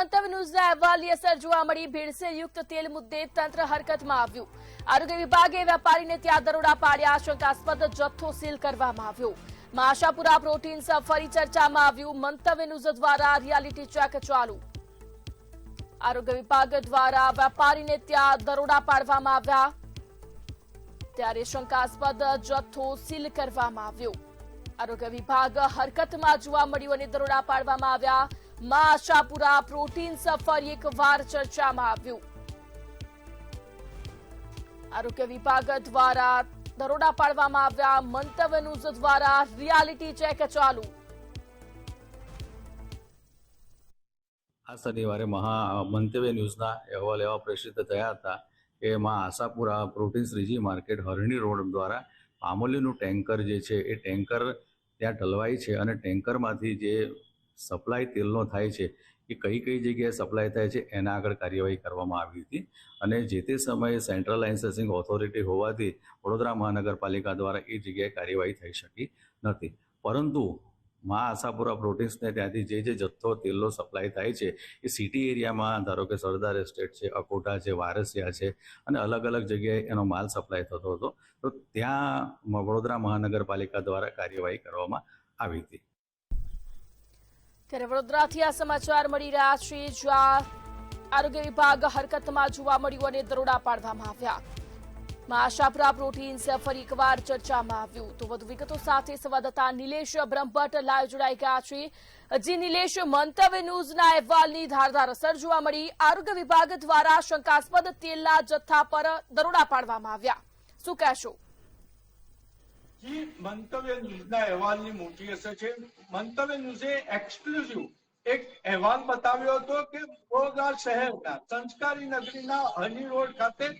મંતવ્ય ન્યૂઝના અહેવાલની અસર જોવા મળી। ભેળસેળયુક્ત તેલ મુદ્દે તંત્ર હરકતમાં આવ્યું। આરોગ્ય વિભાગે વેપારીને ત્યાં દરોડા પાડ્યા। શંકાસ્પદ જથ્થો સીલ કરવામાં આવ્યો। આશાપુરા પ્રોટીન ફરી ચર્ચામાં આવ્યું। મંતવ્ય ન્યૂઝ દ્વારા રિયાલિટી ચેક ચાલુ। આરોગ્ય વિભાગ દ્વારા વેપારીને ત્યાં દરોડા પાડવામાં આવ્યા, ત્યારે શંકાસ્પદ જથ્થો સીલ કરવામાં આવ્યો। આરોગ્ય વિભાગ હરકતમાં જોવા મળ્યું અને દરોડા પાડવામાં આવ્યા। આશાપુરા પ્રોટીન ફરી એકવાર ચર્ચામાં આવ્યું। આરોગ્ય વિભાગ દ્વારા દરોડા પાડવામાં આવ્યા। મંતવ્ય ન્યૂઝ દ્વારા રિયાલિટી ચેક ચાલુ। આ શનિવારે મંતવ્ય ન્યૂઝના અહેવાલ એવા પ્રસિદ્ધ થયા હતા કે આશાપુરા પ્રોટીન શ્રીજી માર્કેટ હરણી રોડ દ્વારા પામોલીનું ટેન્કર જે છે એ ટેન્કર ત્યાં ઢલવાય છે અને ટેન્કરમાંથી જે સપ્લાય તેલનો થાય છે એ કઈ જગ્યાએ સપ્લાય થાય છે એના આગળ કાર્યવાહી કરવામાં આવી હતી। અને જે તે સમયે સેન્ટ્રલ લાઇસન્સિંગ ઓથોરિટી હોવાથી વડોદરા મહાનગરપાલિકા દ્વારા એ જગ્યાએ કાર્યવાહી થઈ શકી નથી। પરંતુ આશાપુરા પ્રોટીન્સને ત્યાંથી જે જથ્થો તેલનો સપ્લાય થાય છે એ સિટી એરિયામાં ધારો કે સરદાર એસ્ટેટ છે, અકોટા છે, વારસિયા છે અને અલગ અલગ જગ્યાએ એનો માલ સપ્લાય થતો હતો। તો ત્યાં વડોદરા મહાનગરપાલિકા દ્વારા કાર્યવાહી કરવામાં આવી હતી। ત્યારે વડોદરાથી આ સમાચાર મળી રહ્યા છે, જ્યાં આરોગ્ય વિભાગ હરકતમાં જોવા મળ્યું અને દરોડા પાડવામાં આવ્યા। આશાપુરા પ્રોટીન્સ ફરી એકવાર ચર્ચામાં આવ્યું। તો વધુ વિગતો સાથે સંવાદદાતા નિલેશ બ્રહ્મભટ્ટ લાઈવ જોડાઈ ગયા છે। જી નિલેશ, મંતવ્ય ન્યૂઝના અહેવાલની ધારદાર અસર જોવા મળી। આરોગ્ય વિભાગ દ્વારા શંકાસ્પદ તેલના જથ્થા પર દરોડા પાડવામાં આવ્યા, શું કહેશો? જી, મંતવ્ય ન્યૂઝના અહેવાલની મોટી અસર છે। મંતવ્ય ન્યૂઝે એક્સક્લુઝિવ એક અહેવાલ બતાવ્યો હતો કે વડોદરા શહેરના સંસ્કારી નગરીના હની રોડ ખાતે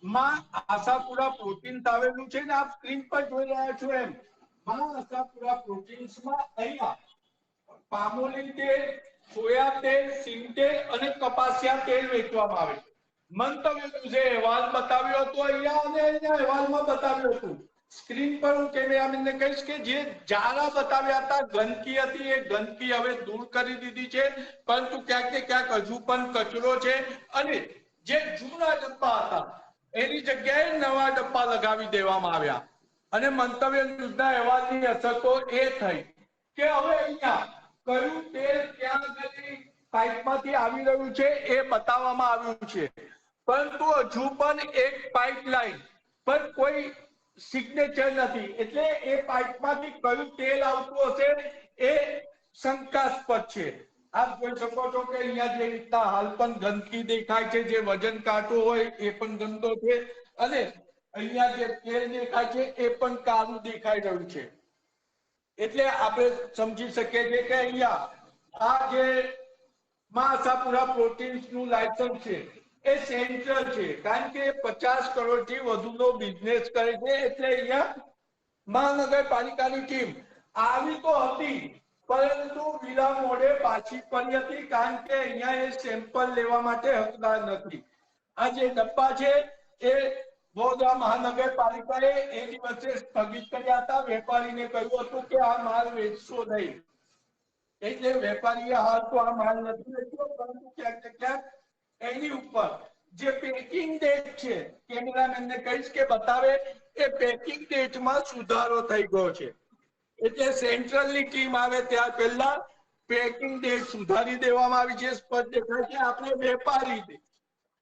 આશાપુરા પ્રોટીન્સ આવેલું છે ને આપ સ્ક્રીન પર જોઈ રહ્યા છો એમ આશાપુરા પ્રોટીન્સમાં અહીંયા પામોલીન તેલ, સોયા તેલ, સિંગ તેલ અને કપાસિયા તેલ વેચવામાં આવે છે। મંતવ્ય ન્યૂઝે અહેવાલ બતાવ્યો હતો અહીંયા અને અહીંયા અહેવાલમાં બતાવ્યું હતું। સ્ક્રીન પર હું કેમેરામેનને કહીશ કે જે જારા બતાવ્યા હતા ગંદકી હતી, એ ગંદકી હવે દૂર કરી દીધી છે, પરંતુ ક્યાંક ને ક્યાંક હજુ પણ કચરો છે અને જે જૂના ડબ્બા હતા એની જગ્યાએ નવા ડબ્બા લગાવી દેવામાં આવ્યા। અને મંતવ્ય ન્યૂઝના અહેવાલની અસર તો એ થઈ કે હવે અહીંયા કયું તેલ ક્યાં આગળ પાઇપમાંથી આવી રહ્યું છે એ બતાવવામાં આવ્યું છે, પરંતુ હજુ પણ એક પાઇપલાઇન પર કોઈ સિગ્નેચર નથી, એટલે એ પાઇપમાંથી કયું તેલ આવતું હશે એ શંકાસ્પદ છે। આપ જોઈ શકો છો કે અહીંયા જે રીતના હાલ પણ ગંદકી દેખાય છે, જે વજન કાંટો હોય એ પણ ગંદો છે અને અહીંયા જે તેલ દેખાય છે એ પણ કાળું દેખાઈ રહ્યું છે। એટલે આપણે સમજી શકીએ છીએ કે અહીંયા આ જે આશાપુરા પ્રોટીન્સ નું લાયસન્સ છે એ સેન્ટ્રલ છે, કારણ કે 50 કરોડથી વધુનો બિઝનેસ કરે છે। એટલે અહીંયા મહાનગરપાલિકાની ટીમ આવી તો હતી, પરંતુ વિલા મોડે પાછી પડી હતી, કારણ કે અહીંયા એ સેમ્પલ લેવા માટે હકદાર નથી। આ જે ડબ્બા છે એ વડોદરા મહાનગરપાલિકાએ એ દિવસે સ્થગિત કર્યા હતા। વેપારીને કહ્યું હતું કે આ માલ વેચશો નહીં, એટલે વેપારીએ હાલ તો આ માલ નથી વેચ્યો, પરંતુ ક્યાંક ને ક્યાંક એની ઉપર જે પેકિંગ ડેટ છે, કેમેરામેનને કહીશ કે બતાવે, એ પેકિંગ ડેટમાં સુધારો થઈ ગયો છે। એટલે સેન્ટ્રલની ટીમ આવે ત્યાર પહેલા પેકિંગ ડેટ સુધારી દેવામાં આવી છે। સ્પષ્ટ દેખાય છે આપણે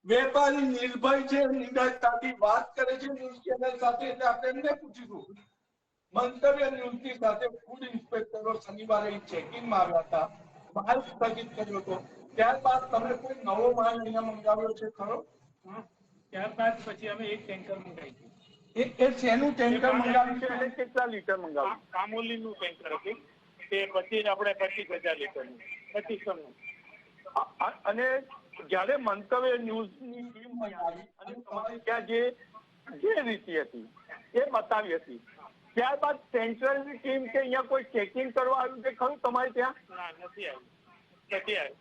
વેપારી નિર્ભય છે, નિડરતાથી વાત કરે છે ન્યૂઝ ચેનલ સાથે। એટલે આપણે એમને પૂછીશું, મંતવ્ય ન્યૂઝની સાથે ફૂડ ઇન્સ્પેક્ટરો શનિવારે ચેકિંગમાં આવ્યા હતા, માલ સ્થગિત કર્યો હતો, ત્યારબાદ તમે કોઈ નવો માલ અહીંયા મંગાવ્યો છે ખરો? ત્યારબાદ પછી અમે એક ટેન્કર મંગાવ્યું। એ શેનું ટેન્કર મંગાવ્યું છે અને કેટલા લીટર મંગાવ્યું? પામોલીનનું ટેન્કર હતું, તે પછી આપણે 25,000 લીટરનું 2500નું। અને જ્યારે મંતવ્ય ન્યૂઝની ટીમ આવી અને તમારી ત્યાં જે રીતિ હતી એ બતાવી હતી, ત્યારબાદ સેન્ટ્રલની ટીમ કે અહીંયા કોઈ ચેકિંગ કરવા આવ્યું છે ખરું તમારે ત્યાં? ના, નથી આવ્યું।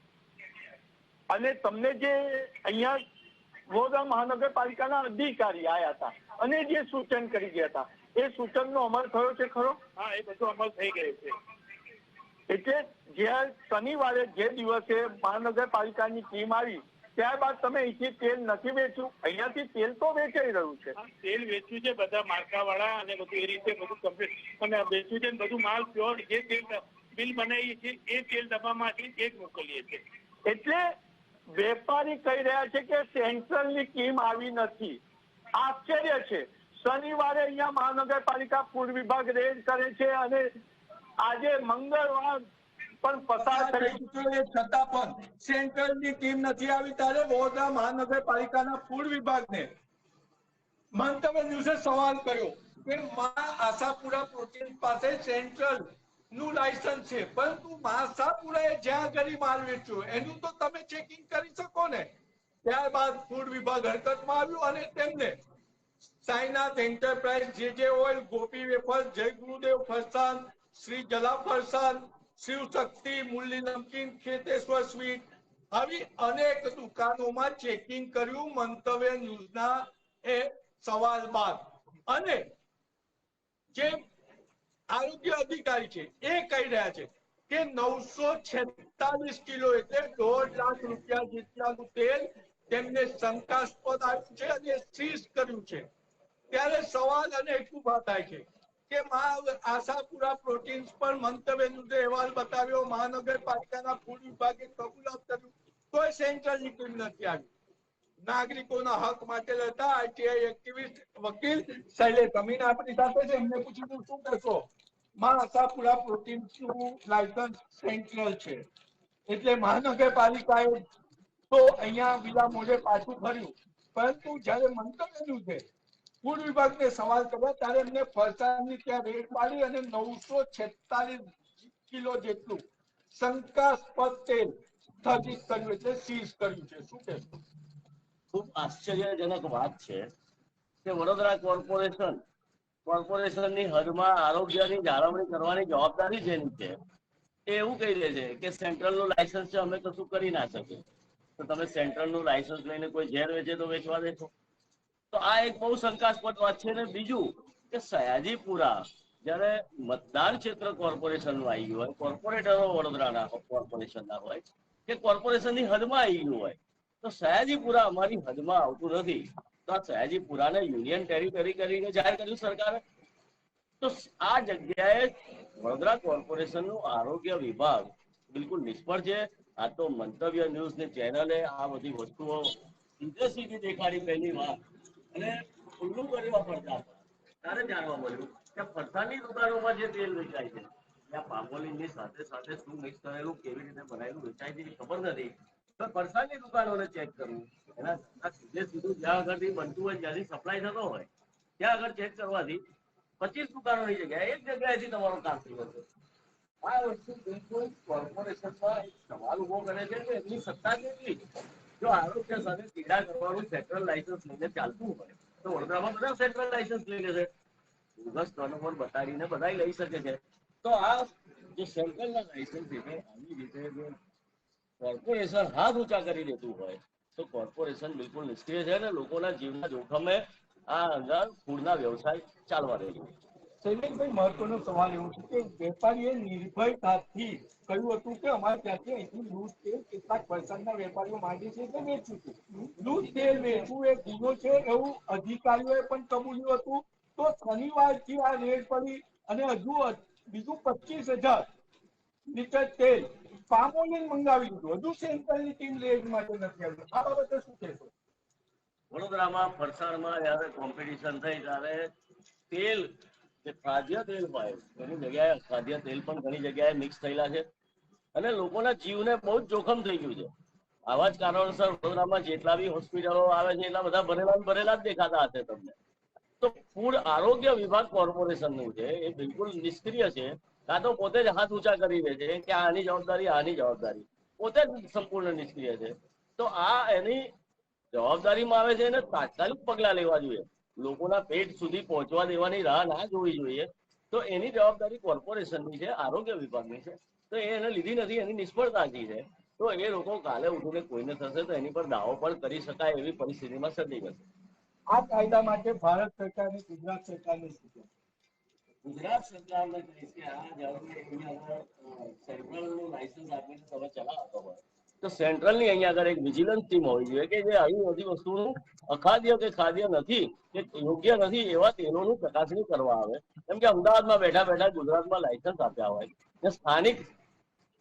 અને તમને જે અહીંયા વડોદરા મહાનગરપાલિકાના અધિકારી આવ્યા હતા અને જે સૂચન કરી ગયા હતા, એ સૂચનનો અમલ થયો છે ખરો? હા, એ બધું અમલ થઈ ગયો છે। એટલે જ્યાં શનિવારે જે દિવસે મહાનગરપાલિકાની ટીમ આવી ત્યારબાદ તમે અહીંથી તેલ નથી વેચ્યું, અહીંયાથી તેલ તો વેચાઈ રહ્યું છે. તેલ વેચ્યું છે બધા માર્કા વાળા અને બધું એ રીતે બધું કમ્પ્લીટ અને વેચ્યું છે. બધું માલ પ્યોર જે તેલ બિલ બનાવીએ છીએ એ તેલ ડબ્બામાંથી જ મોકલીએ છીએ. એટલે વેપારી કહી રહ્યા છે કે સેન્ટ્રલની ટીમ આવી નથી. આશ્ચર્ય છે. શનિવારે અહીંયા મહાનગરપાલિકા પૂર વિભાગ રેડ કરે છે અને આજે મંગળવાર પણ પસાર થઈ છતાં પણ સેન્ટ્રલની ટીમ નથી આવી. ત્યારે વડોદરા મહાનગરપાલિકાના પૂર વિભાગને મંતવ્ય ન્યૂઝે સવાલ કર્યો કે આશાપુરા પ્રોટીન પાસે સેન્ટ્રલ નું લાયસન્સ છે, પરંતુ આશાપુરાએ જ્યાં આગળ માલ વેચ્યો એનું તો તમે ચેકિંગ કરી શકો ને. ત્યારબાદ ફૂડ વિભાગ હરકતમાં આવ્યું અને તેમને સાઈનાથ એન્ટરપ્રાઇઝ, જે ઓઇલ, ગોપી વેફર, જય ગુરુદેવ ફરસાણ, શ્રી જલા ફરસાણ, શિવ શક્તિ, મુરલી નમકીન, ખેતેશ્વર સ્વીટ આવી અનેક દુકાનોમાં ચેકિંગ કર્યું મંતવ્ય ન્યૂઝના એ સવાલ બાદ. અને જે આરોગ્ય અધિકારી છે એ કહી રહ્યા છે કે 946 કિલો એટલે 1.5 લાખ રૂપિયા જેટલાનું તેલ તેમને શંકાસ્પદ આવ્યું છે અને સીઝ કર્યું છે. ત્યારે સવાલ અને એક ઉભા થાય છે કે આશાપુરા પ્રોટીન્સ પર મંતવ્ય ન્યૂઝે અહેવાલ બતાવ્યો, મહાનગરપાલિકાના ફૂડ વિભાગે કબૂલાત કર્યું, તોય સેન્ટ્રલની ટીમ નથી આવી. નાગરિકોના હક માટે લડતા આરટીઆઈ એક્ટિવિસ્ટ વકીલ શૈલેષ અમીન આપણી સાથે છે. એમને પૂછ્યું શું કહેશો? આશાપુરા પ્રોટીન્સનું લાયસન્સ સેન્ટ્રલ છે એટલે મહાનગરપાલિકાએ તો અહીંયા વિલા મોઢે પાછું ફર્યું, પરંતુ જયારે મંતવ્ય ન્યૂઝે ફૂડ વિભાગને સવાલ કર્યા ત્યારે એમને ફરસાણની ત્યાં રેડ પાડી અને 946 કિલો જેટલું શંકાસ્પદ તેલ સ્થગિત કર્યું એટલે સીઝ કર્યું છે. શું કહેશો? ખૂબ આશ્ચર્યજનક વાત છે કે વડોદરા કોર્પોરેશનની હદમાં આરોગ્યની જાળવણી કરવાની જવાબદારી જેની છે એ એવું કહી દે છે કે સેન્ટ્રલનું લાયસન્સ છે, અમે કશું કરી ના શકીએ. તો તમે સેન્ટ્રલનું લાયસન્સ લઈને કોઈ ઝેર વેચે તો વેચવા દેશો? તો આ એક બહુ શંકાસ્પદ વાત છે. ને બીજું કે સયાજીપુરા જયારે મતદાર ક્ષેત્ર કોર્પોરેશનનું આવી ગયું હોય, કોર્પોરેટરો વડોદરાના કોર્પોરેશનના હોય કે કોર્પોરેશનની હદમાં આવી ગયું હોય, તો સયાજીપુરા અમારી હદમાં આવતું નથી. તો આ સયાજીપુરાને યુનિયન ટેરિટરી કરીને જાહેર કર્યું સરકારે. તો આ જગ્યાએ વડોદરા કોર્પોરેશનનું આરોગ્ય વિભાગ બિલકુલ નિષ્ફળ છે. આ તો મંતવ્ય ન્યૂઝની ચેનલે આ બધી વસ્તુઓ સીધી દેખાડી પહેલી વાર અને ખુલ્લું કરવા પડતા હતા. ત્યારે જાણવા મળ્યું કે ફરસાણની દુકાનોમાં જે તેલ વેચાય છે ત્યાં પામોલીનની સાથે સાથે શું મિક્સ કરેલું, કેવી રીતે બનાવેલું વેચાય છે એ ખબર નથી. તો ફરસાણની દુકાનોને ચેક કરવું, એના સીધું જ્યાં આગળથી બનતું હોય, જ્યાંથી સપ્લાય થતો હોય ત્યાં આગળ ચેક કરવાથી 25 દુકાનોની જગ્યાએ એક જગ્યાએથી તમારું કામ થઈ જશે. આ વસ્તુ બિલકુલ કોર્પોરેશનમાં એક સવાલ ઉભો કરે છે કે એમની સત્તા કેટલી. જો આરોગ્ય સાથે પીડા કરવાનું સેન્ટ્રલ લાયસન્સ લઈને ચાલતું હોય તો વડોદરામાં બધા સેન્ટ્રલ લાયસન્સ લઈ લેશે. બોગસ ટર્નઓવર બતાવીને બધા લઈ શકે છે. તો આ જે સેન્ટ્રલના લાયસન્સ છે આવી રીતે જો કોર્પોરેશન હાથ ઊંચા કરી દેતું હોય તો કોર્પોરેશન બિલકુલ નિષ્ક્રિય છે અને લોકોના જીવના જોખમે આ અંદર ફૂડના વ્યવસાય ચાલવા રહ્યો છે. શૈલેષભાઈ, મહત્વનો સવાલ એવો છે કે વેપારીએ નિર્ભયતાથી કહ્યું હતું કે અમારે ત્યાંથી અહીંથી લૂઝ તેલ કેટલાક ફરસાણના વેપારીઓ માંગે છે કે વેચવું છે. લૂઝ તેલ વેચવું એ ગુનો છે એવું અધિકારીઓએ પણ કબૂલ્યું હતું. તો શનિવારથી આ રેડ પડી અને હજુ બીજું 25,000 લીટર તેલ પામોલીન મંગાવી દીધું. હજુ સેન્ટ્રલની ટીમ રેડ માટે નથી આવી. આ બાબતે શું કહેશો? વડોદરામાં ફરસાણમાં જયારે કોમ્પિટિશન થઈ ત્યારે તેલ જે ખાદ્ય તેલ હોય એની જગ્યાએ અખાદ્ય તેલ પણ ઘણી જગ્યાએ મિક્સ થયેલા છે અને લોકોના જીવને બહુ જ જોખમ થઈ ગયું છે. આવા જ કારણોસર વડોદરામાં જેટલા બી હોસ્પિટલો આવે છે એટલા બધા ભરેલા જ દેખાતા હશે તમને. તો ફૂડ આરોગ્ય વિભાગ કોર્પોરેશનનું છે એ બિલકુલ નિષ્ક્રિય છે. કાં તો પોતે જ હાથ ઊંચા કરી દે છે કે આની જવાબદારી પોતે જ સંપૂર્ણ નિષ્ક્રિય છે. તો આ એની જવાબદારીમાં આવે છે એને તાત્કાલિક પગલા લેવા જોઈએ. લોકોના પેટ સુધી પહોંચવા દેવાની રાહ ના જોવી જોઈએ. તો એની જવાબદારી કોર્પોરેશનની છે, આરોગ્ય વિભાગની છે. તો એને લીધી નથી, એની નિષ્ફળતાથી છે. તો એ લોકો કાલે ઉઠીને કોઈને થશે તો એની પર દાવો પણ કરી શકાય એવી પરિસ્થિતિમાં સર્જાઈ જશે. આ કાયદા માટે ભારત સરકાર અને ગુજરાત સરકારની સૂચના ગુજરાત સરકારને કહીશ કે આ જ્યારે અહીંયા સેન્ટ્રલનું લાયસન્સ આપીને તમે ચલાવતો હોય તો સેન્ટ્રલની અહીંયા આગળ એક વિજિલન્સ ટીમ હોવી જોઈએ કે જે આવી બધી વસ્તુનું અખાદ્ય કે ખાદ્ય નથી કે યોગ્ય નથી એવા તેલોનું ચકાસણી કરવા આવે. કેમ કે અમદાવાદમાં બેઠા બેઠા ગુજરાતમાં લાયસન્સ આપ્યા હોય ને સ્થાનિક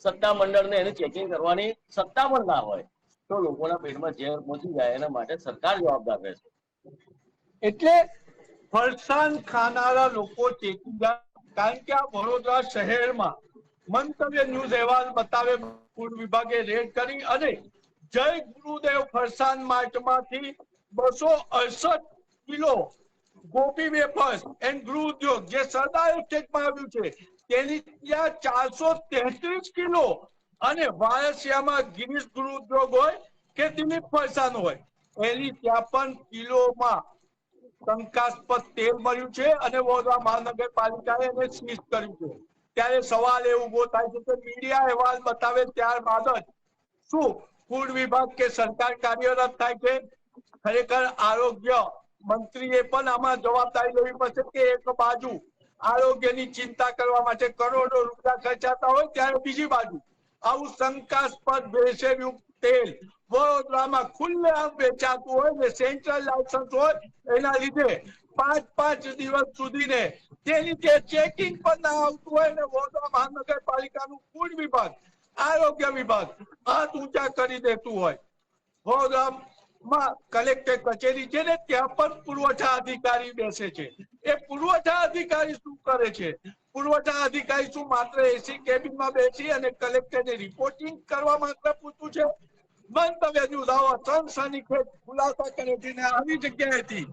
સત્તા મંડળને એને ચેકિંગ કરવાની સત્તા પણ ના હોય તો લોકોના પેટમાં ઝેર પહોંચી જાય એના માટે સરકાર જવાબદાર રહેશે. એટલે ફરસાણ ખાનારા લોકો ચેતી ગયા, કારણ કે આ વડોદરા શહેરમાં મંતવ્ય ન્યૂઝ અહેવાલ બતાવે ફૂડ વિભાગે રેડ કરી અને જય ગુરુદેવ ફરસાણ માર્ટમાંથી 268 કિલો ગોપી વેફર્સ એન્ડ ગૃહ ઉદ્યોગ જે સરદાર એસ્ટેટમાં આવ્યું છે તેની ત્યાં 433 કિલો અને વાયસિયામાં ગિરીશ ગૃહ ઉદ્યોગ હોય કે દિલીપ ફરસાણ હોય એની ત્યાં પણ કિલોમાં શંકાસ્પદ તેલ મળ્યું છે અને વડોદરા મહાનગરપાલિકાએ એને સીઝ કર્યું છે. ત્યારે સવાલ એ ઉભો થાય છે કે મીડિયા અહેવાલ બતાવે ત્યારબાદ જ શું ફૂડ વિભાગ કે સરકાર કાર્યરત થાય છે? ખરેખર આરોગ્ય મંત્રીએ પણ આમાં જવાબદારી લેવી પડશે કે એક બાજુ આરોગ્યની ચિંતા કરવા માટે કરોડો રૂપિયા ખર્ચાતા હોય ત્યારે બીજી બાજુ આવું શંકાસ્પદ ભેળસેળયુક્ત તેલ વડોદરામાં ખુલ્લેઆમ વેચાતું હોય ને સેન્ટ્રલ લાયસન્સ હોય એના લીધે 5 દિવસ સુધીને તેની જે ચેકિંગ પણ ના આવતું હોય ને વડોદરા મહાનગરપાલિકાનું ફૂડ વિભાગ આરોગ્ય વિભાગ હાથ ઊંચા કરી દેતું હોય. વડોદરામાં કલેક્ટર કચેરી છે ને ત્યાં પણ પુરવઠા અધિકારી બેસે છે. એ પુરવઠા અધિકારી શું કરે છે? પુરવઠા અધિકારી શું માત્ર એસી કેબિનમાં બેસી અને કલેક્ટરને રિપોર્ટિંગ કરવા માત્ર પૂછવું છે? મંતવ્ય ન્યૂઝ આવો સનસનીખેજ ખુલાસા કરે છે ને આવી જગ્યાએથી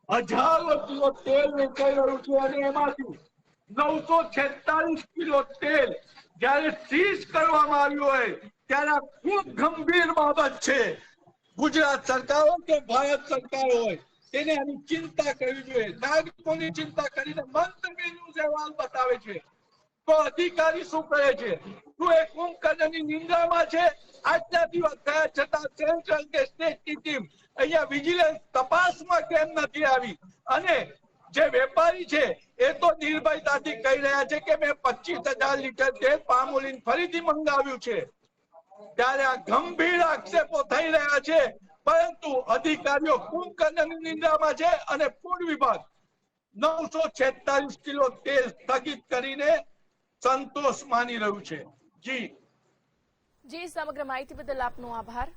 હજારો કિલો તેલ વેચાઈ રહ્યું છે અને એમાંથી 946 કિલો તેલ જ્યારે સીઝ કરવામાં આવ્યું હોય ત્યારે આ ખૂબ ગંભીર બાબત છે. ગુજરાત સરકાર હોય કે ભારત સરકાર હોય તેને આની ચિંતા કરવી જોઈએ. નાગરિકોની ચિંતા કરીને મંતવ્ય ન્યૂઝ અહેવાલ બતાવે છે તો અધિકારી શું કરે છે? શું એ કુંભકર્ણની નિંદ્રામાં છે? આજના દિવસ થયા છતાં સેન્ટ્રલ કે સ્ટેટની ટીમ અહીંયા વિજિલન્સ તપાસમાં કેમ નથી આવી? અને જે વેપારી છે એ તો નિર્ભયતાથી કહી રહ્યા છે કે મેં 25,000 લીટર તેલ પામોલીન ફરીથી મંગાવ્યું છે. ત્યારે આ ગંભીર આક્ષેપો થઈ રહ્યા છે પરંતુ અધિકારીઓ કુંભકર્ણની નિંદ્રામાં છે અને ફૂડ વિભાગ 946 કિલો તેલ સ્થગિત કરીને સંતોષ માની રહ્યું છે. જી સમગ્ર માહિતી બદલ આપનો આભાર.